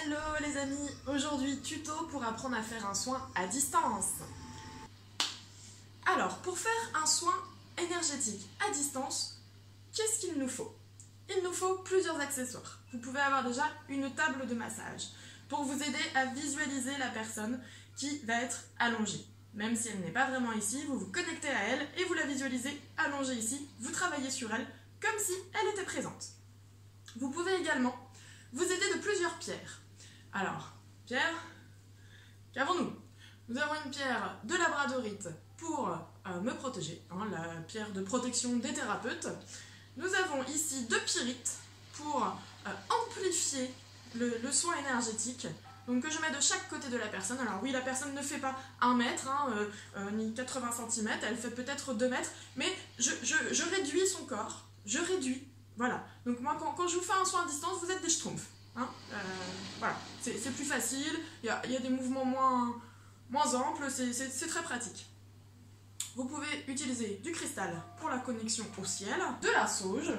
Hello les amis, aujourd'hui tuto pour apprendre à faire un soin à distance. Alors pour faire un soin énergétique à distance, qu'est-ce qu'il nous faut? Il nous faut plusieurs accessoires. Vous pouvez avoir déjà une table de massage pour vous aider à visualiser la personne qui va être allongée. Même si elle n'est pas vraiment ici, vous vous connectez à elle et vous la visualisez allongée ici. Vous travaillez sur elle comme si elle était présente. Vous pouvez également vous aider de plusieurs pierres. Alors, pierre, qu'avons-nous? Nous avons une pierre de labradorite pour me protéger, la pierre de protection des thérapeutes. Nous avons ici deux pyrites pour amplifier le soin énergétique, donc que je mets de chaque côté de la personne. Alors oui, la personne ne fait pas 1 mètre, ni 80 cm, elle fait peut-être 2 mètres, mais je réduis son corps, je réduis, voilà. Donc moi, quand je vous fais un soin à distance, vous êtes des schtroumpfs. Voilà, c'est plus facile, il y a des mouvements moins amples, c'est très pratique. Vous pouvez utiliser du cristal pour la connexion au ciel, de la sauge.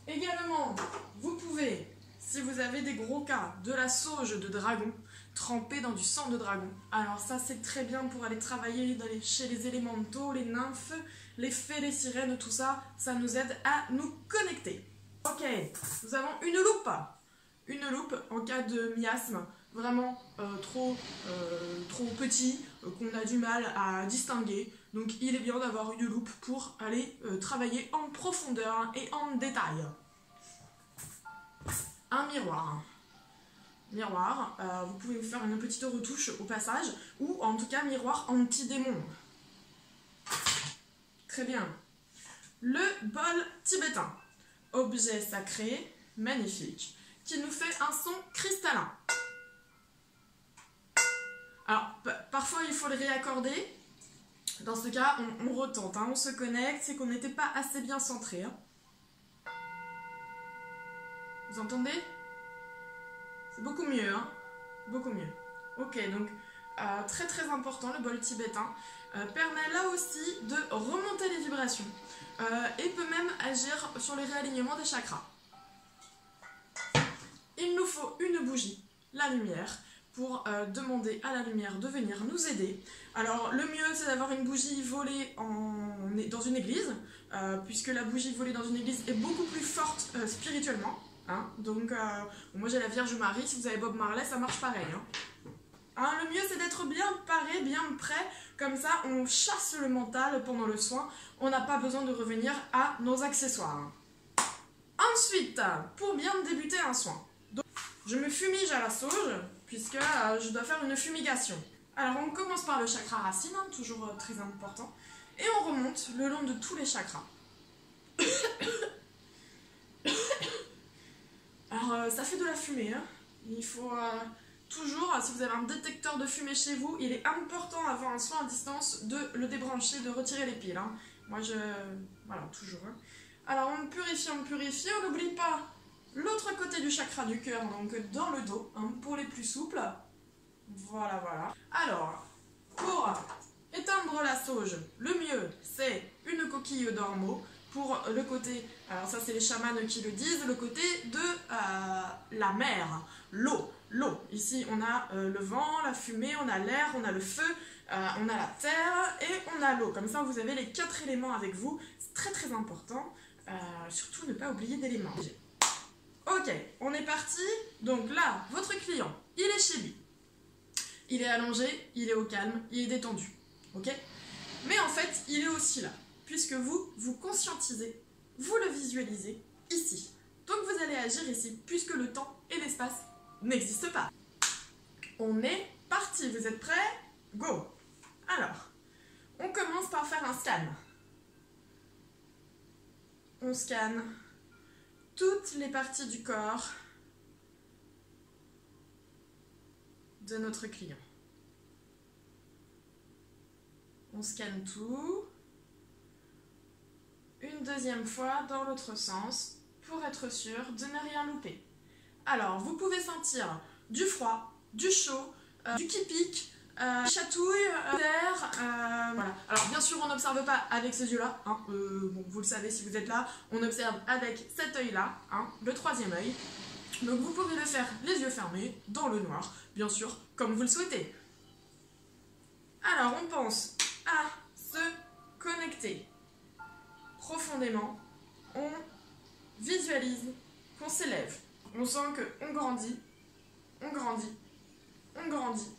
Également, vous pouvez, si vous avez des gros cas, de la sauge de dragon, trempée dans du sang de dragon. Alors ça c'est très bien pour aller travailler chez les élémentaux, les nymphes, les fées, les sirènes, tout ça, ça nous aide à nous connecter. Ok, nous avons une loupe. Une loupe en cas de miasme, vraiment trop petit, qu'on a du mal à distinguer. Donc il est bien d'avoir une loupe pour aller travailler en profondeur et en détail. Un miroir. Miroir, vous pouvez vous faire une petite retouche au passage, ou en tout cas miroir anti-démon. Très bien. Le bol tibétain, objet sacré, magnifique, qui nous fait un son cristallin. Alors, parfois il faut le réaccorder. Dans ce cas, on retente, on se connecte, c'est qu'on n'était pas assez bien centré. Vous entendez? C'est beaucoup mieux, beaucoup mieux. Ok, donc très important, le bol tibétain permet là aussi de remonter les vibrations et peut même agir sur les réalignements des chakras. Il nous faut une bougie, la lumière, pour demander à la lumière de venir nous aider. Alors le mieux c'est d'avoir une bougie volée dans une église, puisque la bougie volée dans une église est beaucoup plus forte spirituellement. Donc moi j'ai la Vierge Marie, si vous avez Bob Marley ça marche pareil. Le mieux c'est d'être bien paré, bien prêt, comme ça on chasse le mental pendant le soin, on n'a pas besoin de revenir à nos accessoires. Ensuite, pour bien débuter un soin, donc, je me fumige à la sauge, puisque je dois faire une fumigation. Alors on commence par le chakra racine, toujours très important, et on remonte le long de tous les chakras. Alors ça fait de la fumée, il faut toujours, si vous avez un détecteur de fumée chez vous, il est important avant un soin à distance de le débrancher, de retirer les piles. Moi voilà, toujours. Alors on purifie, on n'oublie pas l'autre côté du chakra du cœur, donc dans le dos, pour les plus souples. Voilà. Alors, pour éteindre la sauge, le mieux c'est une coquille d'ormeau. Pour le côté, alors ça c'est les chamans qui le disent, le côté de la mer, l'eau. Ici on a le vent, la fumée, on a l'air, on a le feu, on a la terre et on a l'eau. Comme ça vous avez les 4 éléments avec vous, c'est très important. Surtout ne pas oublier d'éléments. Ok, on est parti. Donc là, votre client, il est chez lui. Il est allongé, il est au calme, il est détendu. Ok? Mais en fait, il est aussi là. Puisque vous conscientisez, vous le visualisez ici. Donc vous allez agir ici, puisque le temps et l'espace n'existent pas. On est parti, vous êtes prêts? Go! Alors, on commence par faire un scan. On scanne toutes les parties du corps de notre client. On scanne tout. Une deuxième fois dans l'autre sens pour être sûr de ne rien louper. Alors, vous pouvez sentir du froid, du chaud, du qui pique, chatouille, terre, voilà. Alors bien sûr on n'observe pas avec ces yeux-là, hein, bon, vous le savez si vous êtes là, on observe avec cet œil-là, hein, le troisième œil. Donc vous pouvez le faire les yeux fermés, dans le noir, bien sûr, comme vous le souhaitez. Alors on pense à se connecter profondément, on visualise qu'on s'élève, on sent qu'on grandit, on grandit, on grandit.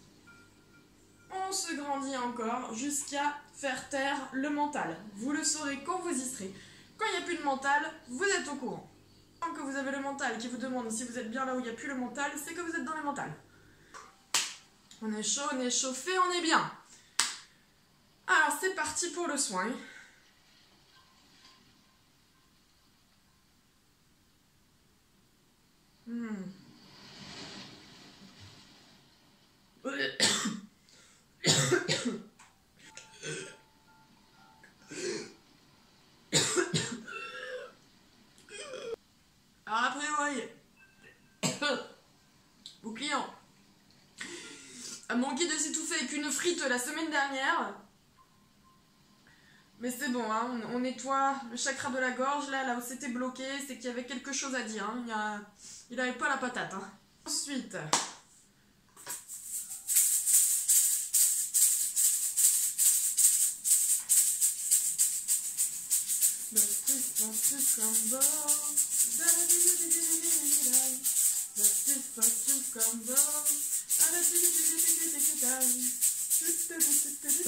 On se grandit encore jusqu'à faire taire le mental. Vous le saurez quand vous y serez. Quand il n'y a plus de mental, vous êtes au courant. Tant que vous avez le mental qui vous demande si vous êtes bien là où il n'y a plus le mental, c'est que vous êtes dans le mental. On est chaud, on est chauffé, on est bien. Alors c'est parti pour le soin. Alors après, voyez, vos clients a manqué de s'étouffer avec une frite la semaine dernière. Mais c'est bon, hein, on nettoie le chakra de la gorge. Là où c'était bloqué, c'est qu'il y avait quelque chose à dire. Hein. Il n'avait pas la patate. Hein. Ensuite... Nous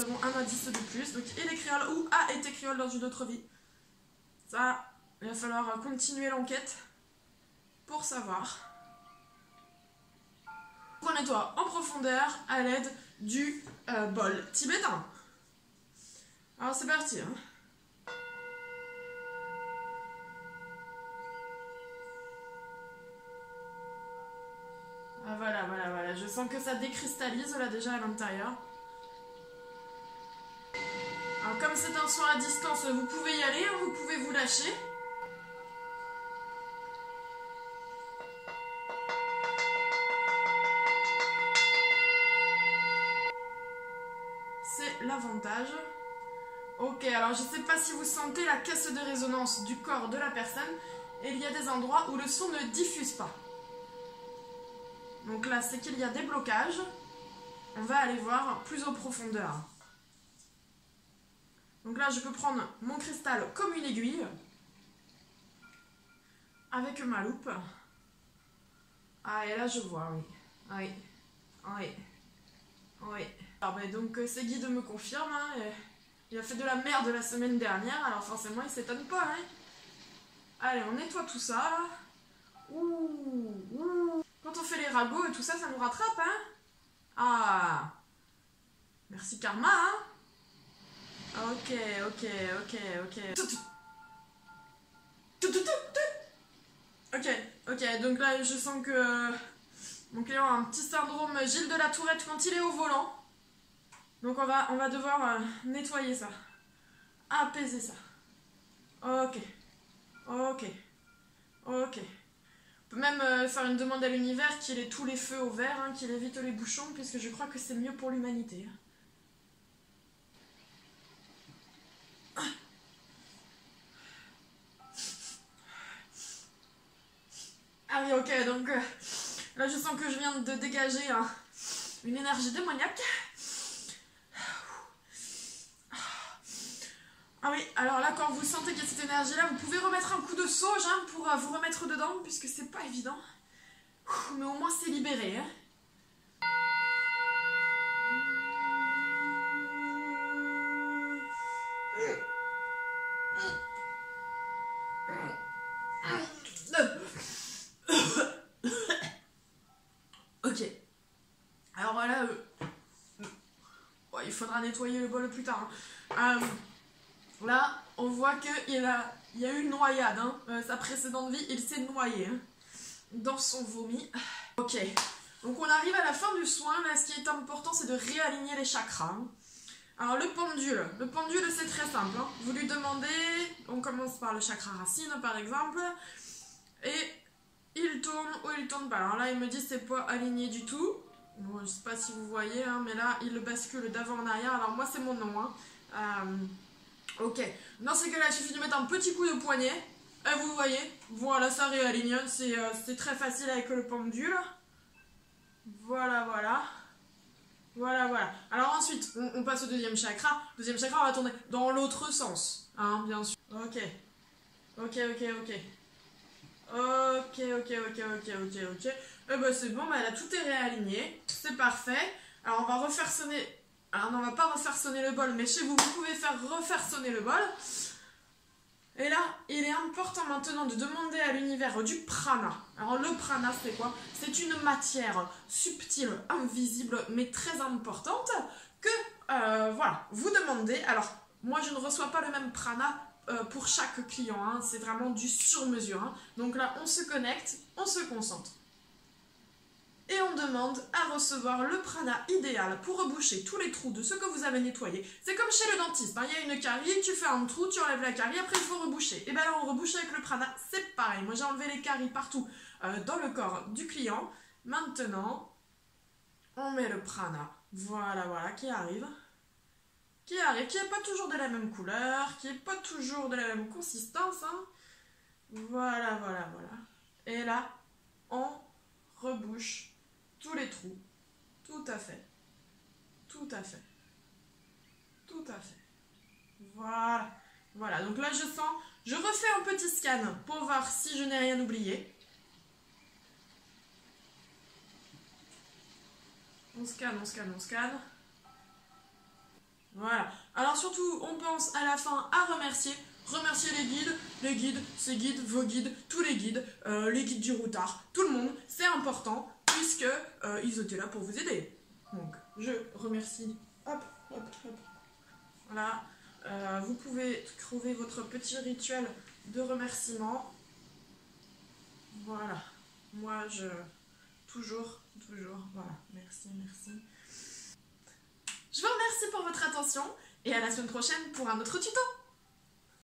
avons un indice de plus, donc il est créole ou a été créole dans une autre vie. Ça, il va falloir continuer l'enquête pour savoir. On nettoie en profondeur à l'aide du bol tibétain. Alors c'est parti. Hein. Ah, voilà, je sens que ça décristallise là déjà à l'intérieur. Alors comme c'est un soin à distance, vous pouvez y aller, vous pouvez vous lâcher. C'est l'avantage. Ok, alors je sais pas si vous sentez la caisse de résonance du corps de la personne, et il y a des endroits où le son ne diffuse pas. Donc là, c'est qu'il y a des blocages. On va aller voir plus en profondeur. Donc là, je peux prendre mon cristal comme une aiguille. Avec ma loupe. Ah, et là, je vois, oui. Oui. Alors, ben, donc, ces guides me confirment. Hein, il a fait de la merde la semaine dernière, alors forcément, il s'étonne pas. Hein. Allez, on nettoie tout ça. Là. Ouh. Quand on fait les ragots et tout ça, ça nous rattrape, hein. Ah. Merci Karma, hein. Ok. Ok, donc là, je sens que mon client a un petit syndrome Gilles de la Tourette quand il est au volant. Donc on va devoir nettoyer ça. Apaiser ça. Ok. On peut même faire une demande à l'univers qu'il ait tous les feux au vert, hein, qu'il évite les bouchons, puisque je crois que c'est mieux pour l'humanité. Ah oui, ok, donc là je sens que je viens de dégager une énergie démoniaque. Ah oui, alors là quand vous sentez qu'il y a cette énergie là, vous pouvez remettre un coup de sauge hein, pour vous remettre dedans, puisque c'est pas évident. Mais au moins c'est libéré. Hein. Ok. Alors là, il faudra nettoyer le bol plus tard. Hein. Là, on voit qu'il y a eu une noyade. Hein. Sa précédente vie, il s'est noyé hein, dans son vomi. Ok. Donc on arrive à la fin du soin. Là, ce qui est important, c'est de réaligner les chakras. Hein. Alors le pendule. Le pendule, c'est très simple. Hein. Vous lui demandez, on commence par le chakra racine, par exemple. Et il tourne ou il tourne pas. Alors là, il me dit c'est pas aligné du tout. Bon, je sais pas si vous voyez, hein, mais là, il le bascule d'avant en arrière. Alors moi, c'est mon nom. Hein. Ok. Dans ces cas-là, il suffit de mettre un petit coup de poignet. Et vous voyez, voilà, ça réaligne. C'est très facile avec le pendule. Voilà, voilà. Voilà, voilà. Alors ensuite, on passe au deuxième chakra. Deuxième chakra, on va tourner dans l'autre sens. Hein, bien sûr. Ok. Ok, ok, ok. Ok, ok, ok, ok, ok, ok. Eh ben c'est bon, bah là tout est réaligné. C'est parfait. Alors on va refaire sonner. Alors non, on va pas refaire sonner le bol, mais chez vous, vous pouvez faire refaire sonner le bol. Et là, il est important maintenant de demander à l'univers du prana. Alors le prana, c'est quoi? C'est une matière subtile, invisible, mais très importante que, voilà, vous demandez. Alors, moi, je ne reçois pas le même prana pour chaque client. Hein, c'est vraiment du sur-mesure. Hein. Donc là, on se connecte, on se concentre. Et on demande à recevoir le prana idéal pour reboucher tous les trous de ce que vous avez nettoyé. C'est comme chez le dentiste, hein. Il y a une carie, tu fais un trou, tu enlèves la carie, après il faut reboucher. Et bien là on rebouche avec le prana, c'est pareil. Moi j'ai enlevé les caries partout dans le corps du client. Maintenant, on met le prana, voilà, voilà, qui arrive, qui n'est pas toujours de la même couleur, qui n'est pas toujours de la même consistance. Hein. Voilà, voilà, voilà. Et là, on rebouche tous les trous. Tout à fait. Tout à fait. Tout à fait. Voilà. Voilà. Donc là, je sens... Je refais un petit scan pour voir si je n'ai rien oublié. On scanne, on scanne, on scanne. Voilà. Alors surtout, on pense à la fin à remercier. Remercier les guides, ces guides, vos guides, tous les guides du routard, tout le monde, c'est important puisque ils étaient là pour vous aider. Donc, je remercie. Hop, hop, hop. Voilà. Vous pouvez trouver votre petit rituel de remerciement. Voilà. Moi, toujours, voilà. Merci, merci. Je vous remercie pour votre attention et à la semaine prochaine pour un autre tuto.